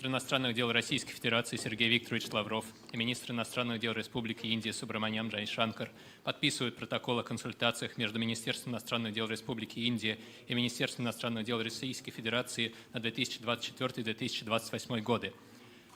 министр иностранных дел Российской Федерации Сергей Викторович Лавров и министр иностранных дел Республики Индия Субраманян Джайшанкар подписывают протокол о консультациях между Министерством иностранных дел Республики Индия и Министерством иностранных дел Российской Федерации на 2024-2028 годы.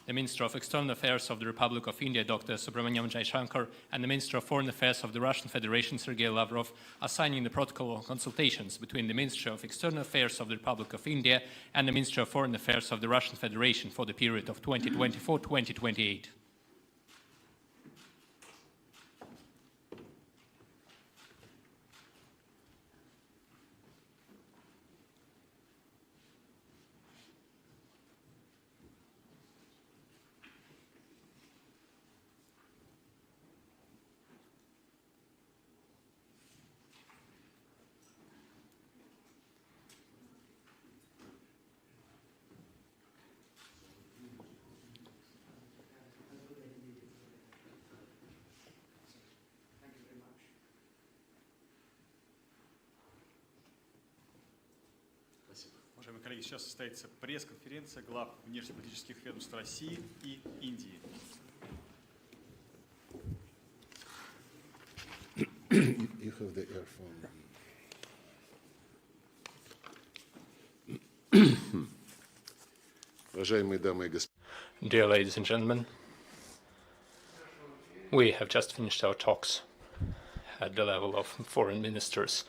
The Minister of External Affairs of the Republic of India, Dr. Subramaniam Jaishankar, and the Minister of Foreign Affairs of the Russian Federation, Sergey Lavrov, are signing the protocol of consultations between the Ministry of External Affairs of the Republic of India and the Ministry of Foreign Affairs of the Russian Federation for the period of 2024-2028. Уважаемые коллеги, сейчас состоится пресс-конференция глав внешнеполитических ведомств России и Индии. You have the earphone. Уважаемые дамы и господа. Dear ladies and gentlemen, we have just finished our talks at the level of foreign ministers.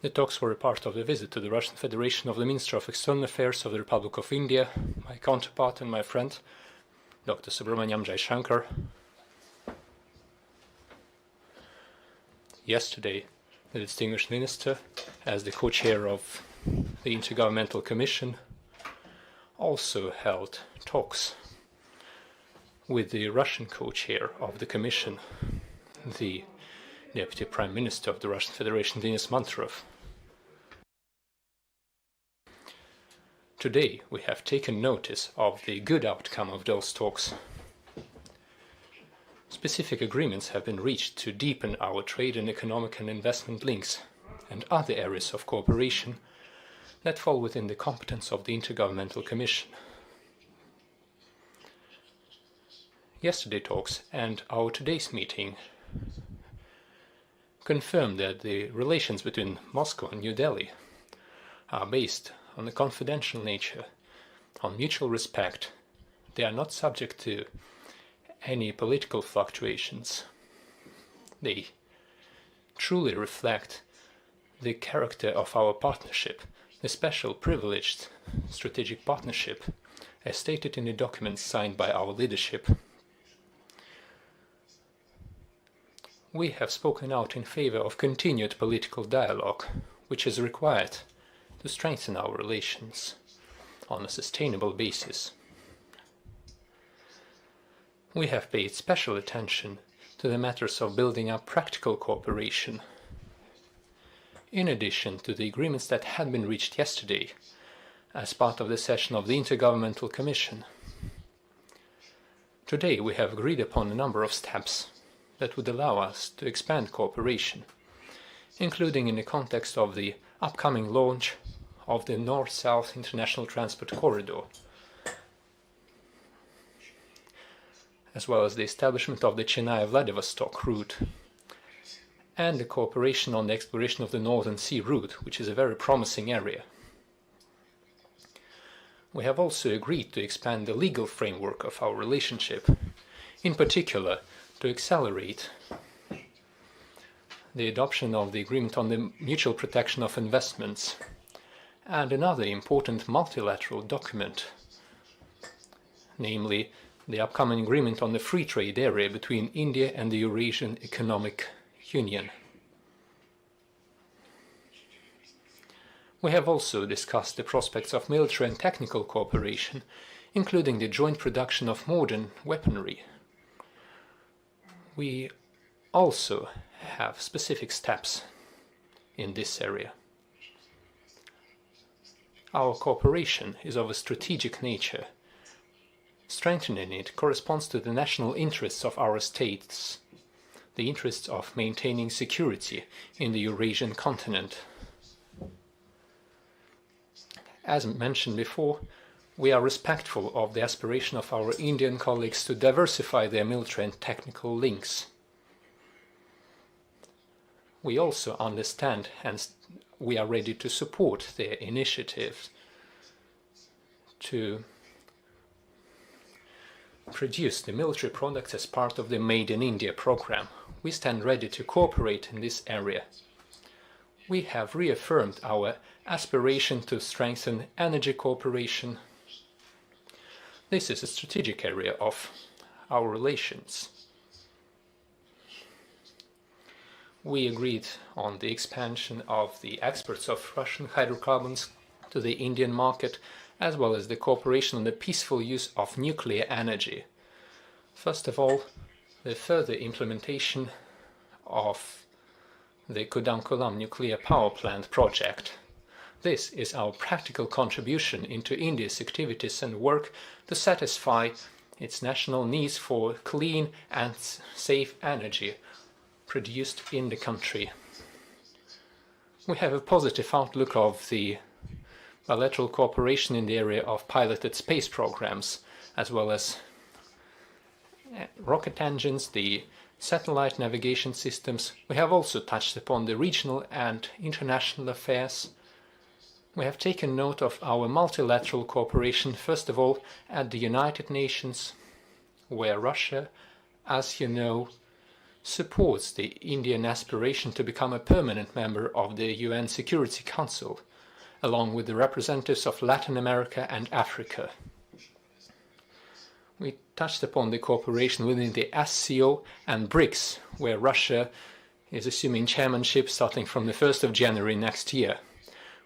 The talks were a part of the visit to the Russian Federation of the Minister of External Affairs of the Republic of India, my counterpart and my friend, Dr. Subramaniam Jaishankar. Yesterday, the distinguished minister, as the co-chair of the Intergovernmental Commission, also held talks with the Russian co-chair of the Commission, the Deputy Prime Minister of the Russian Federation, Denis Manturov. Today, we have taken notice of the good outcome of those talks. Specific agreements have been reached to deepen our trade and economic and investment links and other areas of cooperation that fall within the competence of the Intergovernmental Commission. Yesterday's talks and our today's meeting confirm that the relations between Moscow and New Delhi are based on a confidential nature, on mutual respect. They are not subject to any political fluctuations. They truly reflect the character of our partnership, the special privileged strategic partnership, as stated in the documents signed by our leadership. We have spoken out in favor of continued political dialogue, which is required to strengthen our relations on a sustainable basis. We have paid special attention to the matters of building up practical cooperation, in addition to the agreements that had been reached yesterday as part of the session of the Intergovernmental Commission. Today we have agreed upon a number of steps that would allow us to expand cooperation, including in the context of the upcoming launch of the North-South International Transport Corridor, as well as the establishment of the Chennai-Vladivostok route, and the cooperation on the exploration of the Northern Sea route, which is a very promising area. We have also agreed to expand the legal framework of our relationship, in particular to accelerate the adoption of the agreement on the mutual protection of investments and another important multilateral document, namely the upcoming agreement on the free trade area between India and the Eurasian Economic Union. We have also discussed the prospects of military and technical cooperation, including the joint production of modern weaponry. We also have specific steps in this area. Our cooperation is of a strategic nature. Strengthening it corresponds to the national interests of our states, the interests of maintaining security in the Eurasian continent. As mentioned before, we are respectful of the aspiration of our Indian colleagues to diversify their military and technical links. We also understand and we are ready to support their initiatives to produce the military products as part of the Made in India program. We stand ready to cooperate in this area. We have reaffirmed our aspiration to strengthen energy cooperation. This is a strategic area of our relations. We agreed on the expansion of the exports of Russian hydrocarbons to the Indian market, as well as the cooperation on the peaceful use of nuclear energy. First of all, the further implementation of the Kudankulam nuclear power plant project. This is our practical contribution into India's activities and work to satisfy its national needs for clean and safe energy produced in the country. We have a positive outlook of the bilateral cooperation in the area of piloted space programs, as well as rocket engines, the satellite navigation systems. We have also touched upon the regional and international affairs. We have taken note of our multilateral cooperation, first of all, at the United Nations, where Russia, as you know, supports the Indian aspiration to become a permanent member of the UN Security Council, along with the representatives of Latin America and Africa. We touched upon the cooperation within the SCO and BRICS, where Russia is assuming chairmanship starting from the 1st of January next year.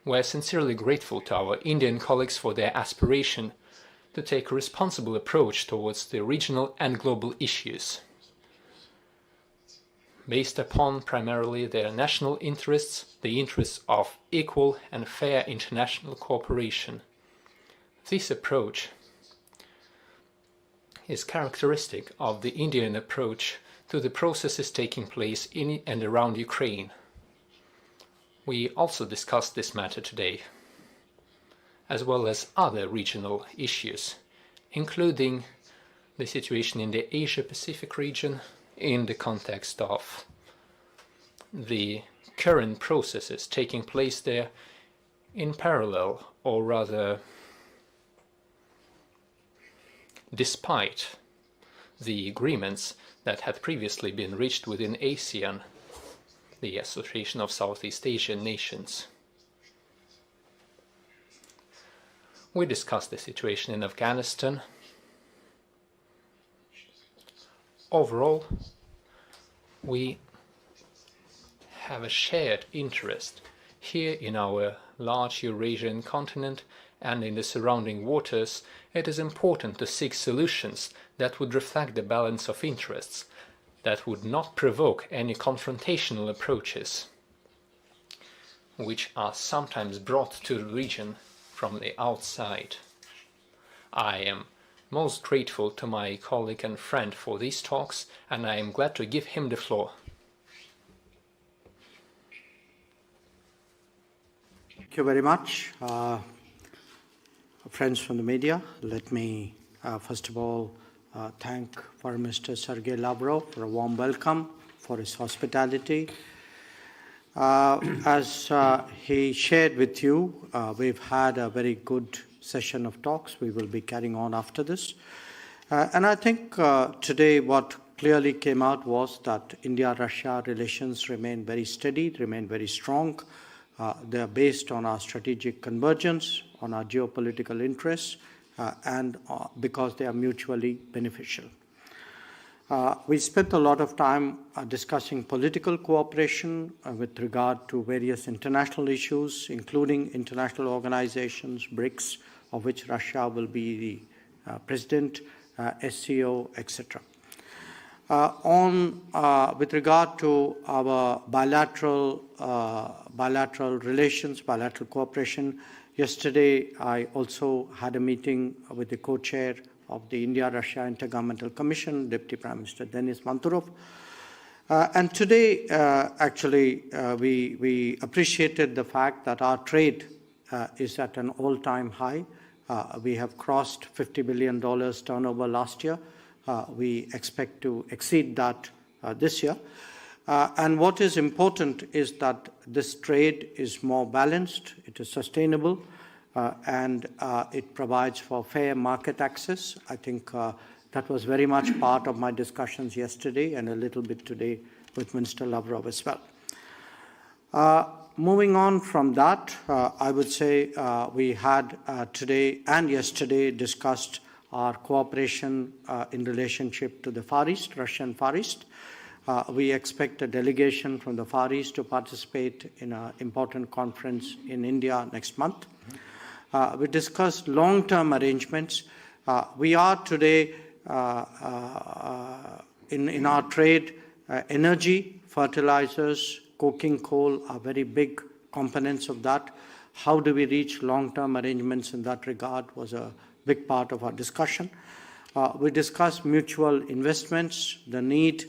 We are sincerely grateful to our Indian colleagues for their aspiration to take a responsible approach towards the regional and global issues, based upon primarily their national interests, the interests of equal and fair international cooperation. This approach is characteristic of the Indian approach to the processes taking place in and around Ukraine. We also discussed this matter today, as well as other regional issues, including the situation in the Asia-Pacific region in the context of the current processes taking place there in parallel, or rather despite the agreements that had previously been reached within ASEAN, the Association of Southeast Asian Nations. We discussed the situation in Afghanistan. Overall, we have a shared interest here in our large Eurasian continent and in the surrounding waters. It is important to seek solutions that would reflect the balance of interests, that would not provoke any confrontational approaches, which are sometimes brought to the region from the outside. I am most grateful to my colleague and friend for these talks, and I am glad to give him the floor. Thank you very much. Friends from the media, let me first of all thank Foreign Minister Sergey Lavrov for a warm welcome, for his hospitality. As he shared with you, we've had a very good session of talks. We will be carrying on after this. And I think today what clearly came out was that India-Russia relations remain very steady, remain very strong. They are based on our strategic convergence, on our geopolitical interests, and because they are mutually beneficial. We spent a lot of time discussing political cooperation with regard to various international issues, including international organizations, BRICS, of which Russia will be the president, SCO, etc. With regard to our bilateral relations, bilateral cooperation, yesterday I also had a meeting with the co-chair of the India-Russia Intergovernmental Commission, Deputy Prime Minister Denis Manturov. And today, actually, we appreciated the fact that our trade is at an all-time high. We have crossed $50 billion turnover last year. We expect to exceed that this year. And what is important is that this trade is more balanced, it is sustainable, and it provides for fair market access. I think that was very much part of my discussions yesterday and a little bit today with Minister Lavrov as well. Moving on from that, I would say we had today and yesterday discussed our cooperation in relationship to the Far East, Russian Far East. We expect a delegation from the Far East to participate in an important conference in India next month. We discussed long-term arrangements. We are today in our trade, energy, fertilizers, coking coal are very big components of that. How do we reach long-term arrangements in that regard was a big part of our discussion. We discussed mutual investments, the need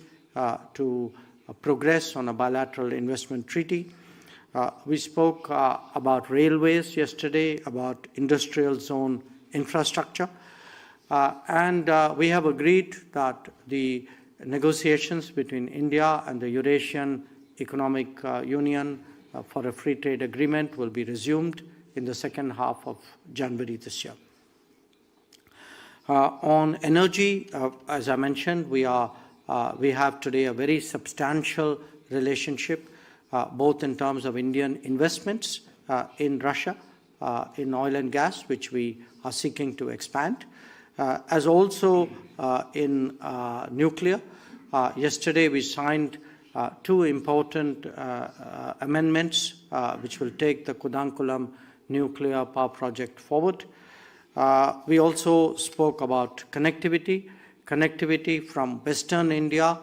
to progress on a bilateral investment treaty. We spoke about railways yesterday, about industrial zone infrastructure, and we have agreed that the negotiations between India and the Eurasian Economic Union for a free trade agreement will be resumed in the second half of January this year. On energy, as I mentioned, we have today a very substantial relationship, both in terms of Indian investments in Russia, in oil and gas, which we are seeking to expand, as also in nuclear. Yesterday we signed two important amendments which will take the Kudankulam nuclear power project forward. We also spoke about connectivity from Western India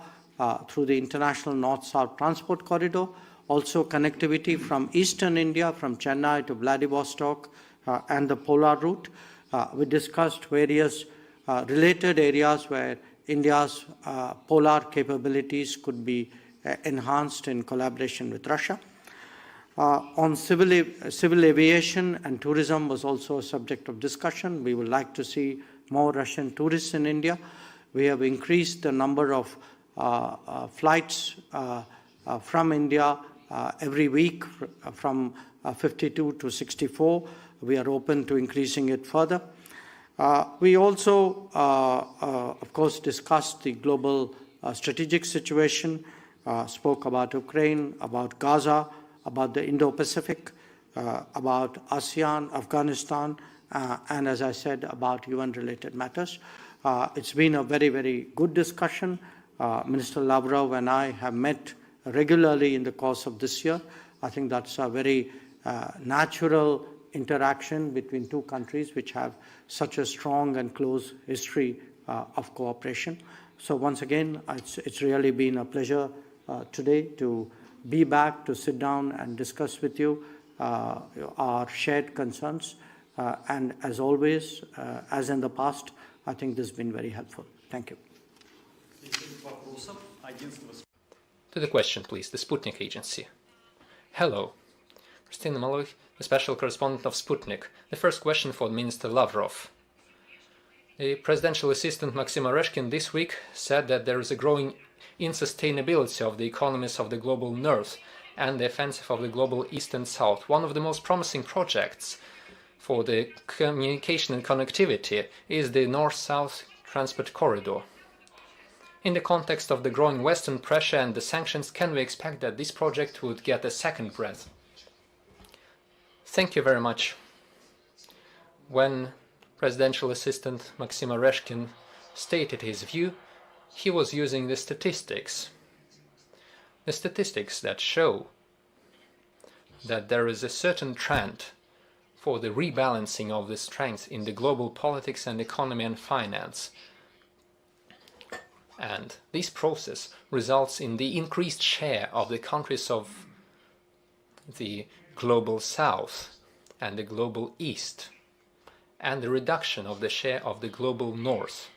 through the International North-South Transport Corridor, also connectivity from Eastern India, from Chennai to Vladivostok and the Polar route. We discussed various related areas where India's polar capabilities could be enhanced in collaboration with Russia. On civil aviation and tourism was also a subject of discussion. We would like to see more Russian tourists in India. We have increased the number of flights from India every week from 52 to 64. We are open to increasing it further. We also, of course, discussed the global strategic situation, spoke about Ukraine, about Gaza, about the Indo-Pacific, about ASEAN, Afghanistan, and as I said, about UN-related matters. It's been a very, very good discussion. Minister Lavrov and I have met regularly in the course of this year. I think that's a very natural interaction between two countries which have such a strong and close history of cooperation. So once again, it's really been a pleasure today to be back, to sit down and discuss with you our shared concerns. And as always, as in the past, I think this has been very helpful. Thank you. To the question, please, the Sputnik agency. Hello. Christina Maloy, the special correspondent of Sputnik. The first question for Minister Lavrov. The presidential assistant Maxim Oreshkin this week said that there is a growing insustainability of the economies of the global north and the offensive of the global east and south. One of the most promising projects for the communication and connectivity is the north-south transport corridor. In the context of the growing Western pressure and the sanctions, can we expect that this project would get a second breath? Thank you very much. When Presidential Assistant Maxim Oreshkin stated his view, he was using the statistics that show that there is a certain trend for the rebalancing of the strength in the global politics and economy and finance. And this process results in the increased share of the countries of the global south and the global east, and the reduction of the share of the global north.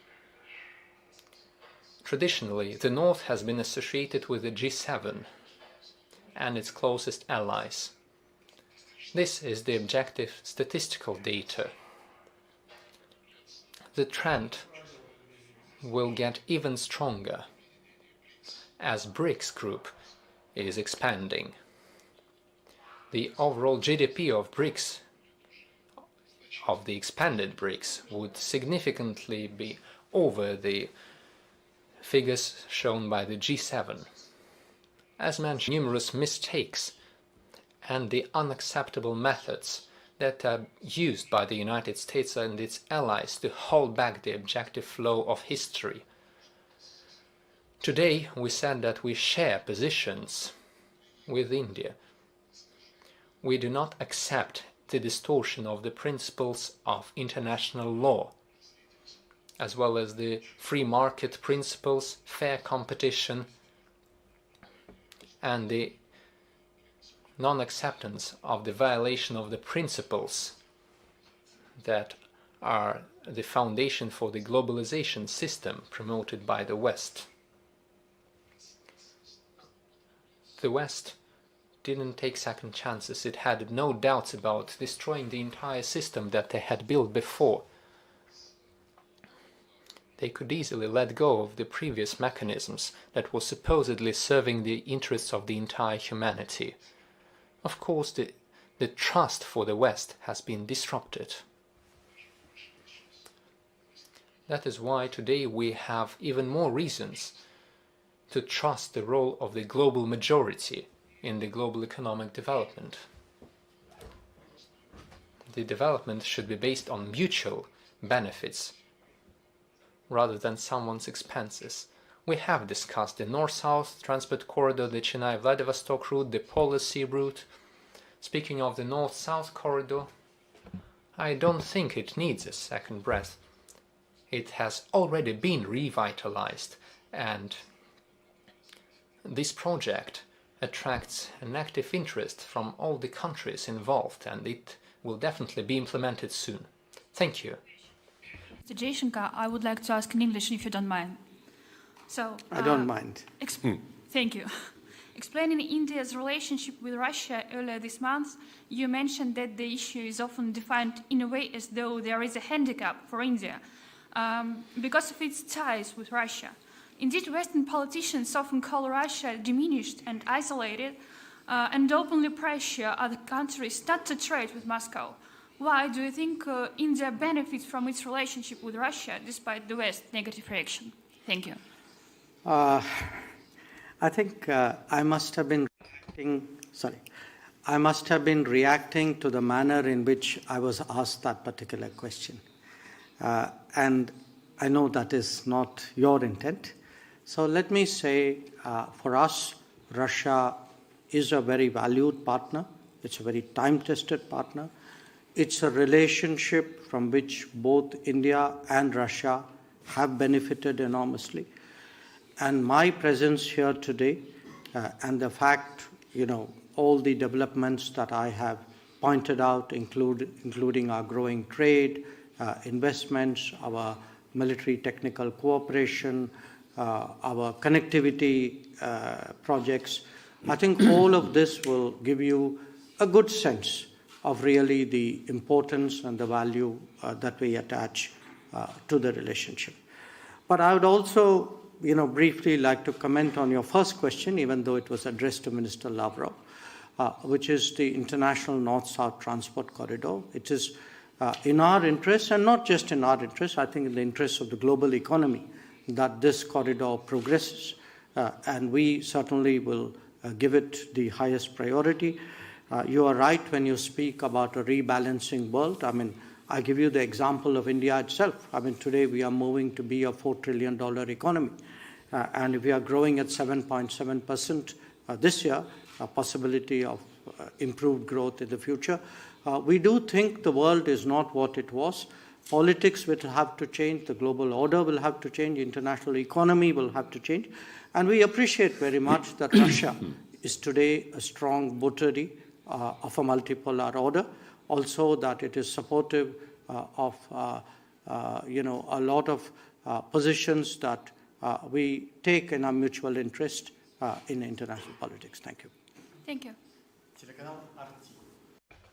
Traditionally, the north has been associated with the G7 and its closest allies. This is the objective statistical data. The trend will get even stronger as BRICS group is expanding. The overall GDP of BRICS, of the expanded BRICS, would significantly be over the figures shown by the G7. As mentioned, numerous mistakes and the unacceptable methods that are used by the United States and its allies to hold back the objective flow of history. Today, we said that we share positions with India. We do not accept the distortion of the principles of international law, as well as the free market principles, fair competition, and the non-acceptance of the violation of the principles that are the foundation for the globalization system promoted by the West. The West didn't take second chances. It had no doubts about destroying the entire system that they had built before. They could easily let go of the previous mechanisms that were supposedly serving the interests of the entire humanity. Of course, the trust for the West has been disrupted. That is why today we have even more reasons to trust the role of the global majority in the global economic development. The development should be based on mutual benefits rather than someone's expenses. We have discussed the North-South transport corridor, the Chennai-Vladivostok route, the Polar Sea route. Speaking of the North-South corridor, I don't think it needs a second breath. It has already been revitalized, and this project attracts an active interest from all the countries involved, and it will definitely be implemented soon. Thank you. Mr. Jaishankar, I would like to ask in English if you don't mind. I don't mind. Thank you. Explaining India's relationship with Russia earlier this month, you mentioned that the issue is often defined in a way as though there is a handicap for India because of its ties with Russia. Indeed, Western politicians often call Russia diminished and isolated and openly pressure other countries not to trade with Moscow. Why do you think India benefits from its relationship with Russia despite the West's negative reaction? Thank you. I think I must have been reacting to the manner in which I was asked that particular question. And I know that is not your intent. So let me say, for us, Russia is a very valued partner. It's a very time-tested partner. It's a relationship from which both India and Russia have benefited enormously. And my presence here today and the fact, all the developments that I have pointed out, including our growing trade, investments, our military technical cooperation, our connectivity projects, I think all of this will give you a good sense of really the importance and the value that we attach to the relationship. But I would also briefly like to comment on your first question, even though it was addressed to Minister Lavrov, which is the international North-South transport corridor. It is in our interest, and not just in our interest, I think in the interest of the global economy, that this corridor progresses, and we certainly will give it the highest priority. You are right when you speak about a rebalancing world. I give you the example of India itself. Today we are moving to be a $4 trillion economy. And if we are growing at 7.7% this year, a possibility of improved growth in the future, we do think the world is not what it was. Politics will have to change, the global order will have to change, international economy will have to change. And we appreciate very much that Russia is today a strong votary of a multipolar order. Also that it is supportive of a lot of positions that we take in our mutual interest in international politics. Thank you. Thank you.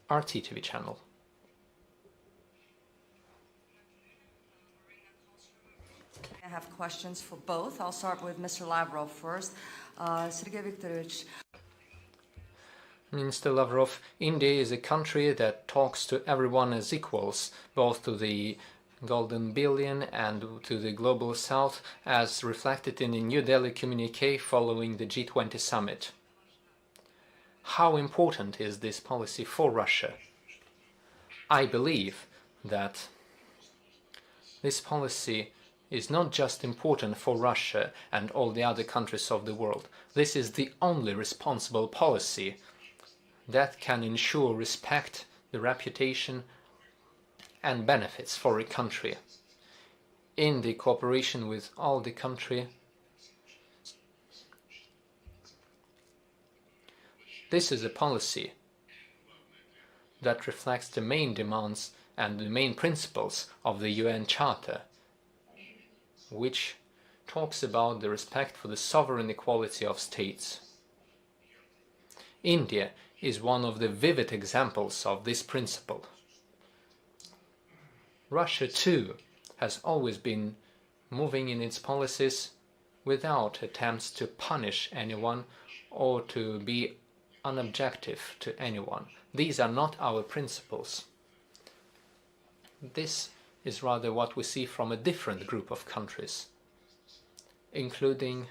RT TV channel. I have questions for both. I'll start with Mr. Lavrov first. Sergey Viktorovich. Minister Lavrov, India is a country that talks to everyone as equals, both to the Golden Billion and to the Global South, as reflected in the New Delhi communique following the G20 summit. How important is this policy for Russia? I believe that this policy is not just important for Russia and all the other countries of the world. This is the only responsible policy that can ensure respect, the reputation and benefits for a country. In the cooperation with all the country, this is a policy that reflects the main demands and the main principles of the UN Charter, which talks about the respect for the sovereign equality of states. India is one of the vivid examples of this principle. Russia, too, has always been moving in its policies without attempts to punish anyone or to be unobjective to anyone. These are not our principles. This is rather what we see from a different group of countries, including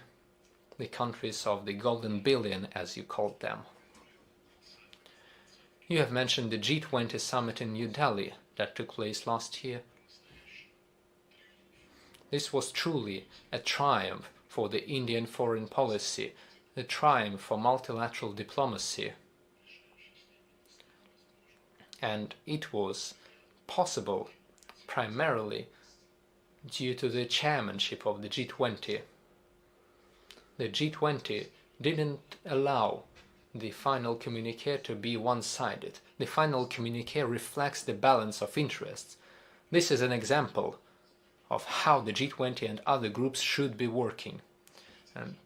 the countries of the Golden Billion, as you called them. You have mentioned the G20 summit in New Delhi that took place last year. This was truly a triumph for the Indian foreign policy, a triumph for multilateral diplomacy. And it was possible primarily due to the chairmanship of the G20. The G20 didn't allow the final communique to be one-sided. The final communique reflects the balance of interests. This is an example of how the G20 and other groups should be working. And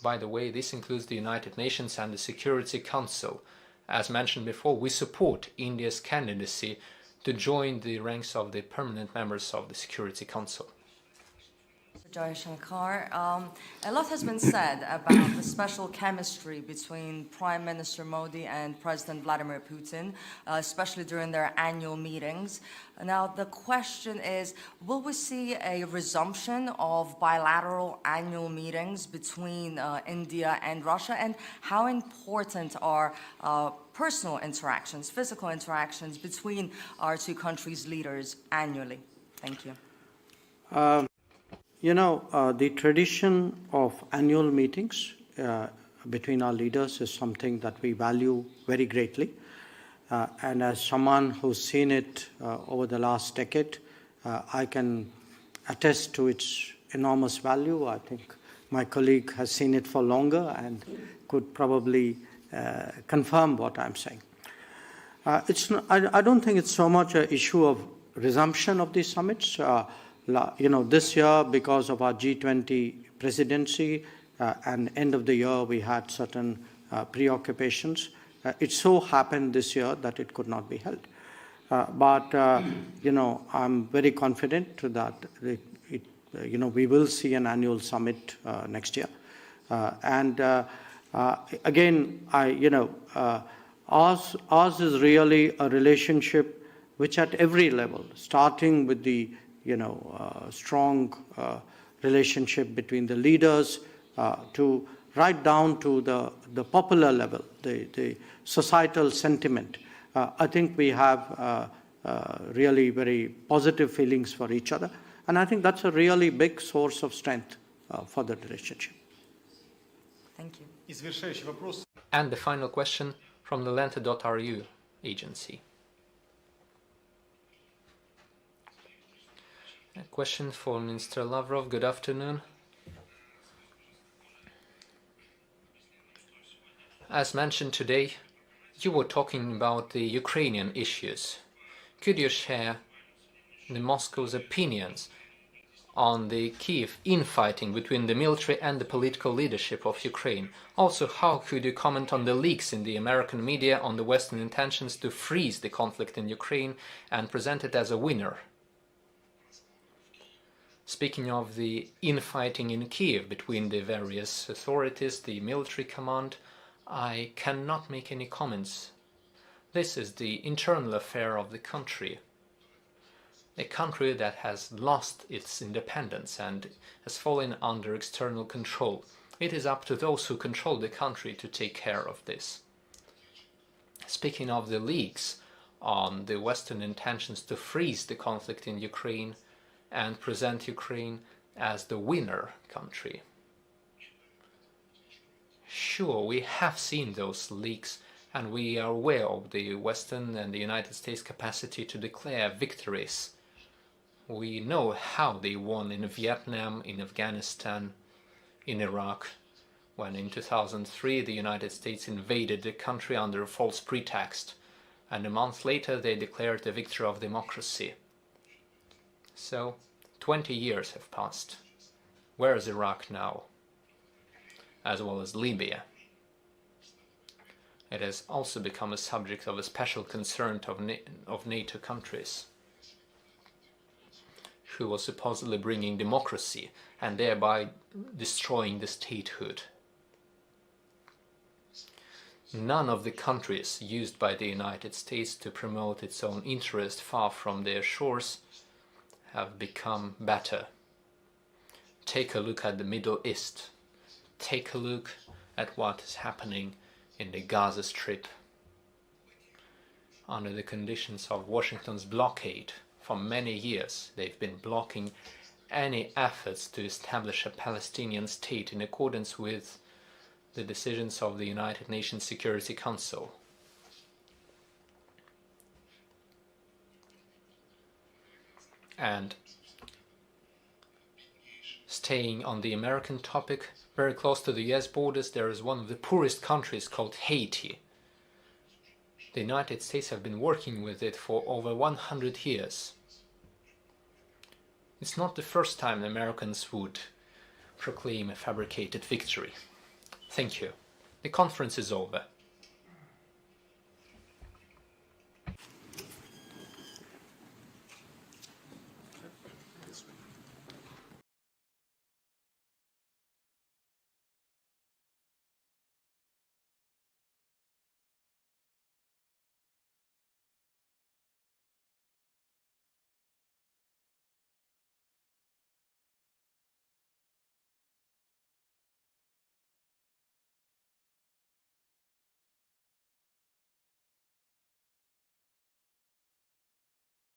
by the way, this includes the United Nations and the Security Council. As mentioned before, we support India's candidacy to join the ranks of the permanent members of the Security Council. Jaishankar, a lot has been said about the special chemistry between Prime Minister Modi and President Vladimir Putin, especially during their annual meetings. Now, the question is, will we see a resumption of bilateral annual meetings between India and Russia? And how important are personal interactions, physical interactions between our two countries' leaders annually? Thank you. The tradition of annual meetings between our leaders is something that we value very greatly. And as someone who's seen it over the last decade, I can attest to its enormous value. I think my colleague has seen it for longer and could probably confirm what I'm saying. I don't think it's so much an issue of resumption of these summits. This year, because of our G20 presidency and end of the year, we had certain preoccupations. It so happened this year that it could not be held. But I'm very confident that we will see an annual summit next year. Again, ours is really a relationship which at every level, starting with the strong relationship between the leaders to right down to the popular level, the societal sentiment. I think we have really very positive feelings for each other. And I think that's a really big source of strength for the relationship. Thank you. And the final question from the Lenta.ru agency. A question for Minister Lavrov. Good afternoon. As mentioned today, you were talking about the Ukrainian issues. Could you share the Moscow's opinions on the Kiev infighting between the military and the political leadership of Ukraine? Also, how could you comment on the leaks in the American media on the Western intentions to freeze the conflict in Ukraine and present it as a winner? Speaking of the infighting in Kiev between the various authorities, the military command, I cannot make any comments. This is the internal affair of the country. A country that has lost its independence and has fallen under external control. It is up to those who control the country to take care of this. Speaking of the leaks on the Western intentions to freeze the conflict in Ukraine and present Ukraine as the winner country. Sure, we have seen those leaks and we are aware of the Western and the United States capacity to declare victories. We know how they won in Vietnam, in Afghanistan, in Iraq, when in 2003 the United States invaded the country under a false pretext, and a month later they declared the victory of democracy. So, 20 years have passed. Where is Iraq now? As well as Libya. It has also become a subject of a special concern of NATO countries, who was supposedly bringing democracy and thereby destroying the statehood. None of the countries used by the United States to promote its own interest far from their shores have become better. Take a look at the Middle East. Take a look at what is happening in the Gaza Strip. Under the conditions of Washington's blockade, for many years they've been blocking any efforts to establish a Palestinian state in accordance with the decisions of the United Nations Security Council. And staying on the American topic, very close to the US borders there is one of the poorest countries called Haiti. The United States have been working with it for over 100 years. It's not the first time the Americans would proclaim a fabricated victory. Thank you. The conference is over.